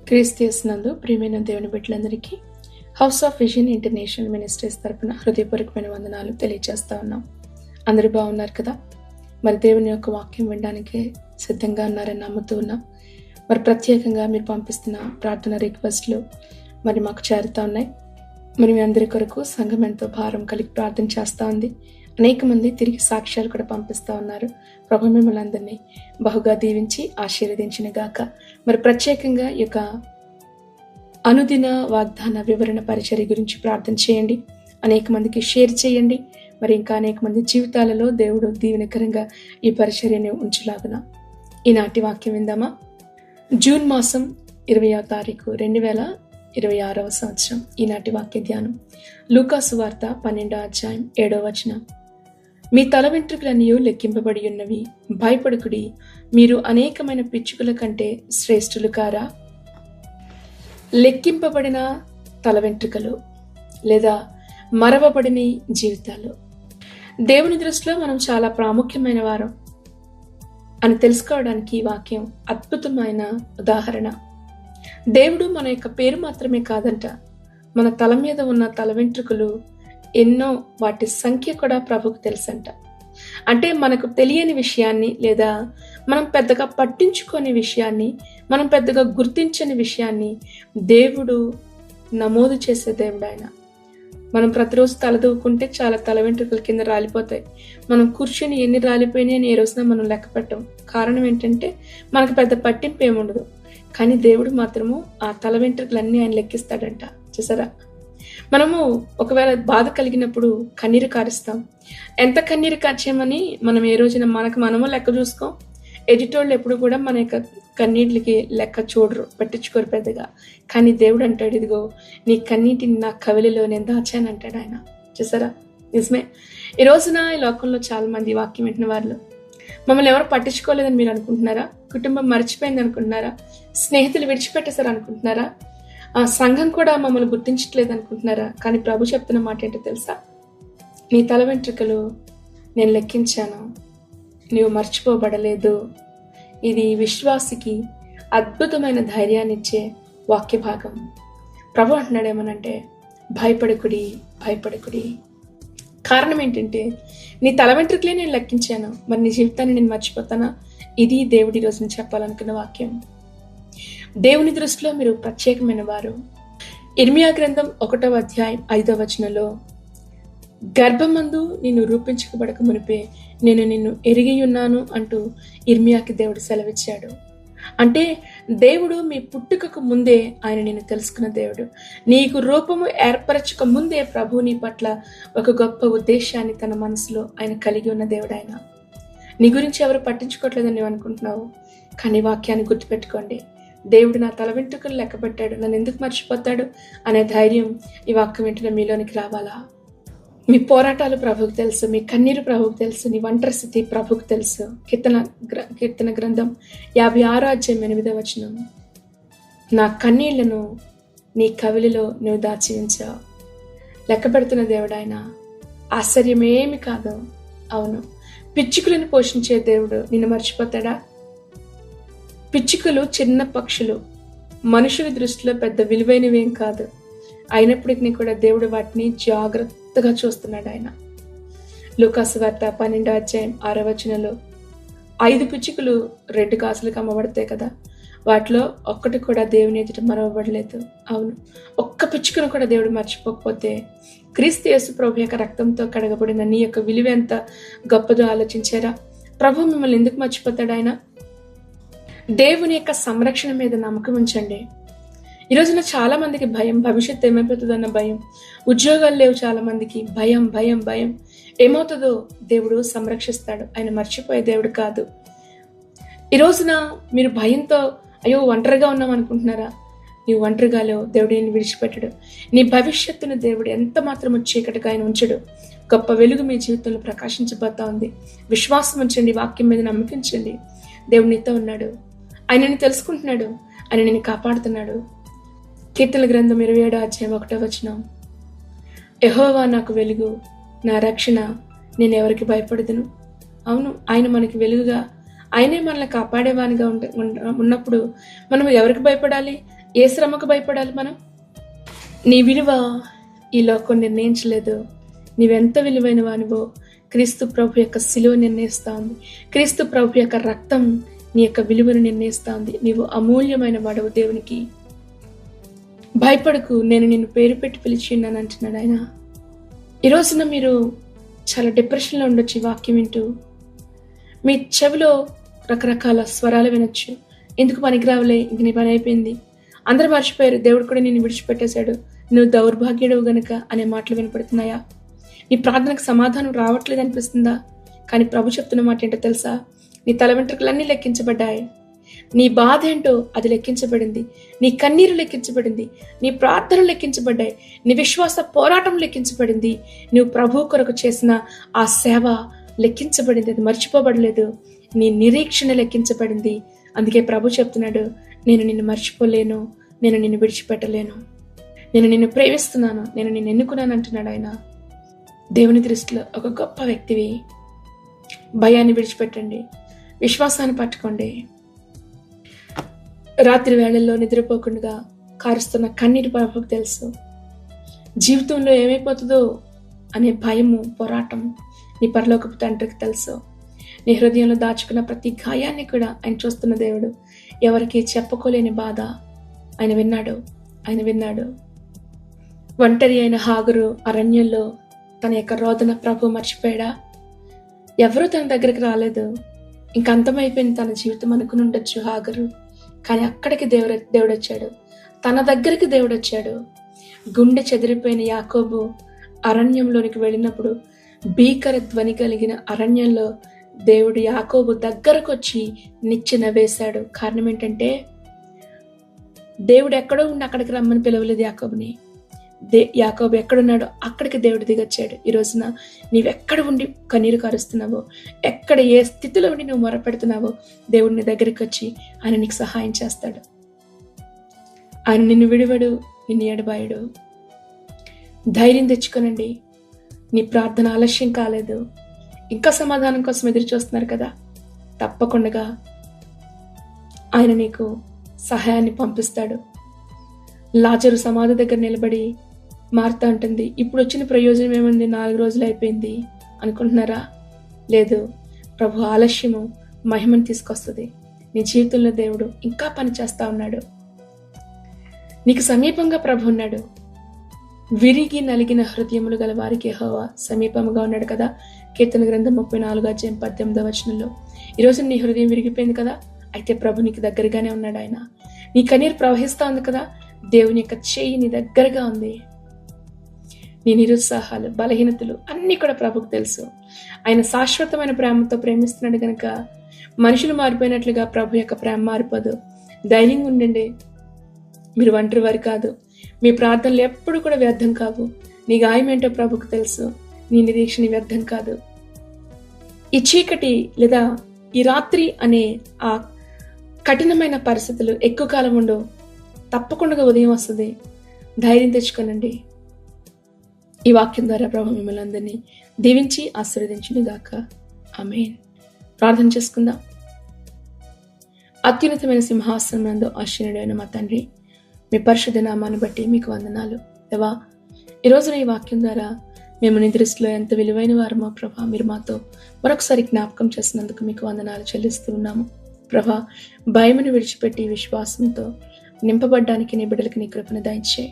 క్రీస్తునందు ప్రియమైన దేవుని బిడ్డలందరికీ house of vision international ministries తరపున హృదయపూర్వకమైన వందనాలు తెలియజేస్తా ఉన్నాం. అందరూ బాగున్నారు కదా? మరి దేవుని యొక్క వాక్యం వినడానికి సిద్ధంగా ఉన్నారని నమ్ముతూ ఉన్నాం. మరి ప్రత్యేకంగా మీరు పంపిస్తున్న ప్రార్థన రిక్వెస్ట్లు మరి మాకు చేరుతా ఉన్నాయి. మరి మీ అందరి కొరకు సంఘం ఎంతో భారం కలిగి ప్రార్థన చేస్తూ ఉంది. అనేక మంది తిరిగి సాక్ష్యాలు కూడా పంపిస్తూ ఉన్నారు. ప్రభు మిమ్మల్ని అందరినీ బహుగా దీవించి ఆశీర్వదించిన గాక. మరి ప్రత్యేకంగా ఈ యొక్క అనుదిన వాగ్దాన వివరణ పరిచర్య గురించి ప్రార్థన చేయండి. అనేక మందికి షేర్ చేయండి. మరి ఇంకా అనేక మంది జీవితాలలో దేవుడు దీవెనకరంగా ఈ పరిచర్యని ఉంచులాగున. ఈనాటి వాక్యం విందామా? జూన్ మాసం 20వ తారీఖు 2026వ సంవత్సరం. ఈనాటి వాక్య ధ్యానం లూకాసు వార్త 12వ అధ్యాయం 7వ వచనం. మీ తల వెంట్రుకలన్నీ లెక్కింపబడి ఉన్నవి, భయపడుకుడి, మీరు అనేకమైన పిచ్చుకల కంటే శ్రేష్ఠులు కారా? లెక్కింపబడిన తల వెంట్రుకలు లేదా మరవబడిన జీవితాలు దేవుని దృష్టిలో మనం చాలా ప్రాముఖ్యమైన వారం అని తెలుసుకోవడానికి ఈ వాక్యం అద్భుతమైన ఉదాహరణ. దేవుడు మన యొక్క పేరు మాత్రమే కాదంట, మన తల మీద ఉన్న తల వెంట్రుకలు ఎన్నో, వాటి సంఖ్య కూడా ప్రభుకు తెలుసంట. అంటే మనకు తెలియని విషయాన్ని లేదా మనం పెద్దగా పట్టించుకోని విషయాన్ని, మనం పెద్దగా గుర్తించని విషయాన్ని దేవుడు నమోదు చేసే దేవుడు ఆయన. మనం ప్రతిరోజు తలదూకుంటే చాలా తల వెంట్రుకల కింద రాలిపోతాయి. మనం కూర్చొని ఎన్ని రాలిపోయినాయి అని ఏ రోజున మనం లెక్క పెట్టం. కారణం ఏంటంటే మనకు పెద్ద పట్టింపు ఏముండదు. కానీ దేవుడు మాత్రము ఆ తల వెంట్రుకలన్నీ ఆయన లెక్కిస్తాడంట. చూసారా? మనము ఒకవేళ బాధ కలిగినప్పుడు కన్నీరు కారుస్తాం. ఎంత కన్నీరు కార్చామని మనం ఏ రోజున మనము లెక్క చూసుకోం. ఎడిటోళ్ళు ఎప్పుడు కూడా మన యొక్క కన్నీటికి లెక్క చూడరు, పట్టించుకోరు పెద్దగా. కానీ దేవుడు అంటాడు, ఇదిగో నీ కన్నీటిని నా కవిలిలో నేను దాచాను అంటాడు ఆయన. చూసారా? నిజమే. ఈ రోజున ఈ లోకంలో చాలా మంది వాక్యం వింటున్న వాళ్ళు మమ్మల్ని ఎవరు పట్టించుకోలేదని మీరు అనుకుంటున్నారా? కుటుంబం మర్చిపోయింది అనుకుంటున్నారా? స్నేహితులు విడిచిపెట్టేశారు అనుకుంటున్నారా? ఆ సంఘం కూడా మమ్మల్ని గుర్తించట్లేదు అనుకుంటున్నారా? కానీ ప్రభు చెప్తున్న మాట ఏంటో తెలుసా? నీ తల వెంట్రుకలు నేను లెక్కించాను, నీవు మర్చిపోబడలేదు. ఇది విశ్వాసికి అద్భుతమైన ధైర్యాన్ని ఇచ్చే వాక్య భాగం. ప్రభు అంటున్నాడు ఏమనంటే, భయపడకుడి, భయపడకుడి. కారణం ఏంటంటే నీ తల వెంట్రుకలే నేను లెక్కించాను, మరి నీ జీవితాన్ని నేను మర్చిపోతానా? ఇది దేవుడి రోజున చెప్పాలనుకున్న వాక్యం. దేవుని దృష్టిలో మీరు ప్రత్యేకమైన వారు. ఇర్మియా గ్రంథం 1వ అధ్యాయం 5వ వచనంలో, గర్భమందు నిన్ను రూపించబడక మునిపే నేను నిన్ను ఎరిగి ఉన్నాను అంటూ ఇర్మియాకి దేవుడు సెలవిచ్చాడు. అంటే దేవుడు మీ పుట్టుకకు ముందే ఆయన నిన్ను తెలుసుకున్న దేవుడు. నీకు రూపము ఏర్పరచక ముందే ప్రభు నీ పట్ల ఒక గొప్ప ఉద్దేశాన్ని తన మనసులో ఆయన కలిగి ఉన్న దేవుడు ఆయన. నీ గురించి ఎవరు పట్టించుకోవట్లేదని నువ్వు అనుకుంటున్నావు. కానీ వాక్యాన్ని గుర్తుపెట్టుకోండి, దేవుడు నా తల వెంట్రుకలు లెక్కబెట్టాడు, నన్ను ఎందుకు మర్చిపోతాడు అనే ధైర్యం ఈ వాక్యం వెంటనే మీలోనికి రావాలా? మీ పోరాటాలు ప్రభువుకు తెలుసు, మీ కన్నీరు ప్రభువుకు తెలుసు, నీ ఒంటరి స్థితి ప్రభువుకు తెలుసు. కీర్తన గ్రంథం 56వ అధ్యాయం 8వ వచనం, నా కన్నీళ్లను నీ కవిలిలో నువ్వు దాచి ఉంచావు. లెక్క పెడుతున్న దేవుడు ఆయన. ఆశ్చర్యమేమి కాదు. అవును, పిచ్చుకలను పోషించే దేవుడు నిన్ను మర్చిపోతాడా? పిచ్చుకలు చిన్న పక్షులు, మనుషుల దృష్టిలో పెద్ద విలువైనవేం కాదు. అయినప్పటికీ కూడా దేవుడు వాటిని జాగ్రత్తగా చూస్తున్నాడు ఆయన. లూకాసు వార్త 12వ అధ్యాయం 6వ వచనంలో 5 పిచ్చుకలు 2 కాసులకు అమ్మబడతాయి కదా, వాటిలో ఒక్కటి కూడా దేవుని ఎదుట మరవబడలేదు. అవును, ఒక్క పిచ్చుకను కూడా దేవుడు మర్చిపోకపోతే క్రీస్తు యేసు ప్రభు యొక్క రక్తంతో కడగబడిన నీ యొక్క విలువ ఎంత గొప్పదో ఆలోచించారా? ప్రభు మిమ్మల్ని ఎందుకు మర్చిపోతాడు ఆయన? దేవుని యొక్క సంరక్షణ మీద నమ్మకం ఉంచండి. ఈ రోజున చాలా మందికి భయం, భవిష్యత్తు ఏమైపోతుందన్న భయం. ఉద్యోగాలు లేవు చాలా మందికి, భయం భయం భయం. ఏమవుతుందో దేవుడు సంరక్షిస్తాడు. ఆయన మర్చిపోయే దేవుడు కాదు. ఈ రోజున మీరు భయంతో అయ్యో ఒంటరిగా ఉన్నాం అనుకుంటున్నారా? నీవు ఒంటరిగా లేవు. దేవుడు నేను విడిచిపెట్టడు. నీ భవిష్యత్తును దేవుడు ఎంత మాత్రము చీకటిగా ఆయన ఉంచడు. గొప్ప వెలుగు మీ జీవితంలో ప్రకాశించబోతా ఉంది. విశ్వాసం ఉంచండి, వాక్యం మీద నమ్మకించండి. దేవుడు నీతో ఉన్నాడు. ఆయనని తెలుసుకుంటున్నాడు, ఆయన నిన్ను కాపాడుతున్నాడు. కీర్తన గ్రంథం 27వ అధ్యాయం 1వ వచనం, యెహోవా నాకు వెలుగు, నా రక్షణ, నేను ఎవరికి భయపడదును. అవును, ఆయన మనకి వెలుగుగా, ఆయనే మనల్ని కాపాడేవానిగా ఉన్నప్పుడు మనం ఎవరికి భయపడాలి? ఏ శ్రమకు భయపడాలి మనం? నీ విలువ ఈ లోకం నిర్ణయించలేదు. నీవెంత విలువైన వానివో క్రీస్తు ప్రభు యొక్క శిలువ నిర్ణయిస్తా ఉంది. క్రీస్తు ప్రభు యొక్క రక్తం నీ యొక్క విలువను నిర్ణయిస్తా ఉంది. నీవు అమూల్యమైన వాడవు దేవునికి. భయపడకు, నేను నిన్ను పేరు పెట్టి పిలిచి ఉన్నాను అంటున్నాడు ఆయన. ఈ రోజున మీరు చాలా డిప్రెషన్లో ఉండొచ్చు. ఈ వాక్యం వింటూ మీ చెవిలో రకరకాల స్వరాలు వినొచ్చు. ఎందుకు పనికిరావులే, ఇంక నీ పని అయిపోయింది, అందరూ మర్చిపోయారు, దేవుడు కూడా నిన్ను విడిచిపెట్టేశాడు, నువ్వు దౌర్భాగ్యుడవు గనుక అనే మాటలు వినపడుతున్నాయా? నీ ప్రార్థనకు సమాధానం రావట్లేదు అనిపిస్తుందా? కానీ ప్రభు చెప్తున్న మాట ఏంటో తెలుసా? నీ తల వెంట్రుకలన్నీ లెక్కించబడ్డాయి. నీ బాధ ఏంటో అది లెక్కించబడింది. నీ కన్నీరు లెక్కించబడింది. నీ ప్రార్థనలు లెక్కించబడ్డాయి. నీ విశ్వాస పోరాటం లెక్కించబడింది. నువ్వు ప్రభు కొరకు చేసిన ఆ సేవ లెక్కించబడింది. అది మర్చిపోబడలేదు. నీ నిరీక్షణ లెక్కించబడింది. అందుకే ప్రభు చెప్తున్నాడు, నేను నిన్ను మర్చిపోలేను, నేను నిన్ను విడిచిపెట్టలేను, నేను నిన్ను ప్రేమిస్తున్నాను, నేను నిన్ను ఎన్నుకున్నాను అంటున్నాడు ఆయన. దేవుని దృష్టిలో ఒక గొప్ప వ్యక్తివి. భయాన్ని విడిచిపెట్టండి, విశ్వాసాన్ని పట్టుకోండి. రాత్రి వేళల్లో నిద్రపోకుండా కారుస్తున్న కన్నీటి ప్రభువుకు తెలుసు. జీవితంలో ఏమైపోతుందో అనే భయము, పోరాటం నీ పరలోకపు తండ్రికి తెలుసు. నీ హృదయంలో దాచుకున్న ప్రతి గాయాన్ని కూడా ఆయన చూస్తున్న దేవుడు. ఎవరికి చెప్పుకోలేని బాధ ఆయన విన్నాడు. ఆయన విన్నాడు. ఒంటరి అయిన హాగరు అరణ్యంలో తన యొక్క రోదన ప్రభు మర్చిపోయాడా? ఎవరూ తన దగ్గరికి రాలేదు. ఇంక అంతమైపోయింది తన జీవితం అనుకుని ఉండొచ్చు హాగరు. కానీ అక్కడికి దేవుడు వచ్చాడు. తన దగ్గరికి దేవుడు వచ్చాడు. గుండె చెదిరిపోయిన యాకోబు అరణ్యంలోనికి వెళ్ళినప్పుడు భీకర ధ్వని కలిగిన అరణ్యంలో దేవుడు యాకోబు దగ్గరకు వచ్చి నిచ్చెన వేశాడు. కారణం ఏంటంటే దేవుడు ఎక్కడో ఉండి అక్కడికి రమ్మని పిలవలేదు యాకోబుని. యాకోబు ఎక్కడున్నాడో అక్కడికి దేవుడు దిగొచ్చాడు. ఈ రోజున నీవెక్కడ ఉండి కన్నీరు కారుస్తున్నావో, ఎక్కడ ఏ స్థితిలో ఉండి నువ్వు మొరపెడుతున్నావో దేవుడిని దగ్గరికి వచ్చి ఆయన నీకు సహాయం చేస్తాడు. ఆయన నిన్ను విడివడు, నిన్ను ఎడబాయడు. ధైర్యం తెచ్చుకోనండి. నీ ప్రార్థన ఆలస్యం కాలేదు. ఇంకా సమాధానం కోసం ఎదురు చూస్తున్నారు కదా, తప్పకుండా ఆయన నీకు సహాయాన్ని పంపిస్తాడు. లాజరు సమాధి దగ్గర నిలబడి మార్తా ఉంటుంది, ఇప్పుడు వచ్చిన ప్రయోజనం ఏముంది, 4 రోజులు అయిపోయింది అనుకుంటున్నారా? లేదు, ప్రభు ఆలస్యము మహిమను తీసుకొస్తుంది. నీ జీవితంలో దేవుడు ఇంకా పని చేస్తా ఉన్నాడు. నీకు సమీపంగా ప్రభు ఉన్నాడు. విరిగి నలిగిన హృదయములు గల వారికి యెహోవా సమీపముగా ఉన్నాడు కదా. కీర్తన గ్రంథం 34:18 ఈరోజు నీ హృదయం విరిగిపోయింది కదా, అయితే ప్రభు నీకు దగ్గరగానే ఉన్నాడు. ఆయన నీ కన్నీరు ప్రవహిస్తా ఉంది కదా, దేవుని యొక్క చేయి నీ దగ్గరగా ఉంది. నీ నిరుత్సాహాలు, బలహీనతలు అన్నీ కూడా ప్రభుకు తెలుసు. ఆయన శాశ్వతమైన ప్రేమతో ప్రేమిస్తున్నాడు కనుక మనుషులు మారిపోయినట్లుగా ప్రభు యొక్క ప్రేమ మారిపోదు. ధైర్యంగా ఉండండి. మీరు ఒంటరి వారు కాదు. మీ ప్రార్థనలు ఎప్పుడు కూడా వ్యర్థం కావు. నీ గాయం ఏంటో ప్రభుకు తెలుసు. నీ నిరీక్షణ వ్యర్థం కాదు. ఈ చీకటి లేదా ఈ రాత్రి అనే ఆ కఠినమైన పరిస్థితులు ఎక్కువ కాలం ఉండవు. తప్పకుండా ఉదయం వస్తుంది. ధైర్యం తెచ్చుకోనండి. ఈ వాక్యం ద్వారా ప్రభు మిమ్మల్ని అందరినీ దీవించి ఆశీర్వదించును గాక. ఆమేన్. ప్రార్థన చేసుకుందాం. అత్యున్నతమైన సింహాసనం నందు ఆశీనుడైన మా తండ్రి, మీ పరిశుద్ధ నామాన్ని బట్టి మీకు వందనాలు. దేవా, ఈరోజున ఈ వాక్యం ద్వారా మేము నీ దృష్టిలో ఎంత విలువైన వారమో ప్రభా, మీరు మాతో మరొకసారి జ్ఞాపకం చేసినందుకు మీకు వందనాలు చెల్లిస్తూ ఉన్నాము. ప్రభా, భయమును విడిచిపెట్టి విశ్వాసంతో నింపబడ్డానికి నీ బిడ్డలకి నీ కృపను దయచేయి.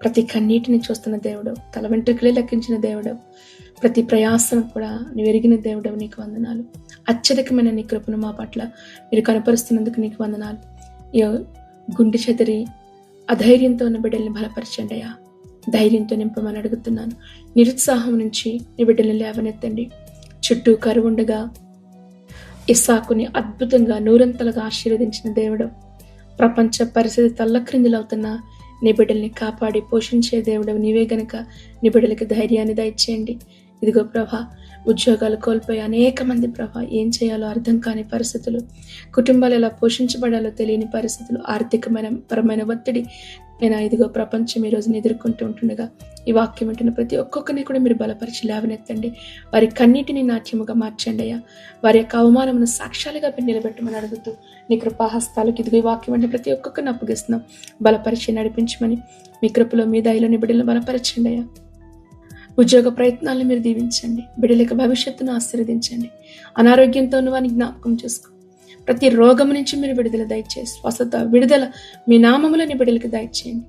ప్రతి కన్నీటిని చూస్తున్న దేవుడు, తల వెంట్రుకలే లెక్కించిన దేవుడు, ప్రతి ప్రయాసం కూడా నువ్వు ఎరిగిన దేవుడు, నీకు వందనాలు. అత్యధికమైన నీ కృపను మా పట్ల మీరు కనపరుస్తున్నందుకు నీకు వందనాలు. గుండె చెదిరి అధైర్యంతో ఉన్న బిడ్డల్ని బలపరచండి అయ్యా. ధైర్యంతో నింపమని అడుగుతున్నాను. నిరుత్సాహం నుంచి నీ బిడ్డల్ని లేవనెత్తండి. చుట్టూ కరువుండగా ఇస్సాకుని అద్భుతంగా నూరంతలుగా ఆశీర్వదించిన దేవుడు, ప్రపంచ పరిస్థితి తల్లక్రిందులవుతున్న నీ బిడ్డల్ని కాపాడి పోషించే దేవుడు నీవే గనక నీ బిడ్డలకి ధైర్యాన్ని దయచేయండి. ఇదిగో ప్రభా, ఉద్యోగాలు కోల్పోయి అనేక మంది ప్రభా ఏం చేయాలో అర్థం కాని పరిస్థితులు, కుటుంబాలు ఎలా పోషించబడాలో తెలియని పరిస్థితులు, ఆర్థికమైన పరమైన ఒత్తిడి, నేను ఇదిగో ప్రపంచం ఈ రోజున ఎదుర్కొంటూ ఉంటుండగా ఈ వాక్యం వింటున్న ప్రతి ఒక్కొక్కరిని కూడా మీరు బలపరిచి లేవనెత్తండి. వారి కన్నీటిని నాట్యముగా మార్చండి అయ్యా. వారి యొక్క అవమానమును సాక్ష్యాలుగా మీరు నిలబెట్టమని అడుగుతూ నీ కృపాహస్తాలకు ఇదిగో ఈ వాక్యం అంటే ప్రతి ఒక్కొక్కరిని అప్పగిస్తున్నాం. బలపరిచి నడిపించమని మీ కృపలో మీ దయలోని బిడ్డలను బలపరచండి అయ్యా. ఉద్యోగ ప్రయత్నాలను మీరు దీవించండి. బిడ్డల యొక్క భవిష్యత్తును ఆశీర్వదించండి. అనారోగ్యంతో వారిని జ్ఞాపకం చేసుకో. ప్రతి రోగం నుంచి మీరు విడుదల దయచేసి స్వస్థత విడుదల మీ నామములని బిడ్డలకు దయచేయండి.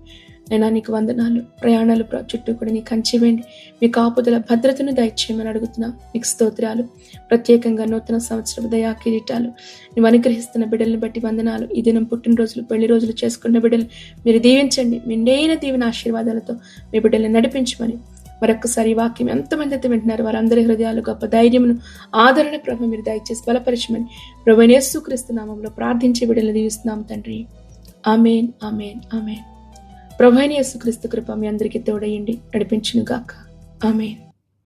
నేను నీకు వందనాలు. ప్రయాణాలు చుట్టూ కూడా నీ కంచి వేయండి. మీ కాపుదల భద్రతను దయచేయమని అడుగుతున్నా. నీకు స్తోత్రాలు. ప్రత్యేకంగా నూతన సంవత్సరపు దయా కిరీటాలు నువ్వు అనుగ్రహిస్తున్న బిడ్డలను బట్టి వందనాలు. ఈ దినం పుట్టినరోజులు పెళ్లి రోజులు చేసుకున్న బిడ్డలు మీరు దీవించండి. మెండైన దీవెన ఆశీర్వాదాలతో మీ బిడ్డల్ని నడిపించమని మరొకసారి వాక్యం ఎంతమంది అయితే వింటున్నారు వారందరి హృదయాలు గొప్ప ధైర్యమును ఆదరణ ప్రభు మీరు దయచేసి బలపరచమని ప్రభువైన యేసుక్రీస్తు నామములో ప్రార్థించి బిడ్డలు దీవిస్తున్నాం తండ్రి. ఆమేన్, ఆమేన్, ఆమేన్. ప్రభువైన యేసుక్రీస్తు కృప మీ అందరికీ తోడయ్యండి నడిపించును గాక. ఆమేన్.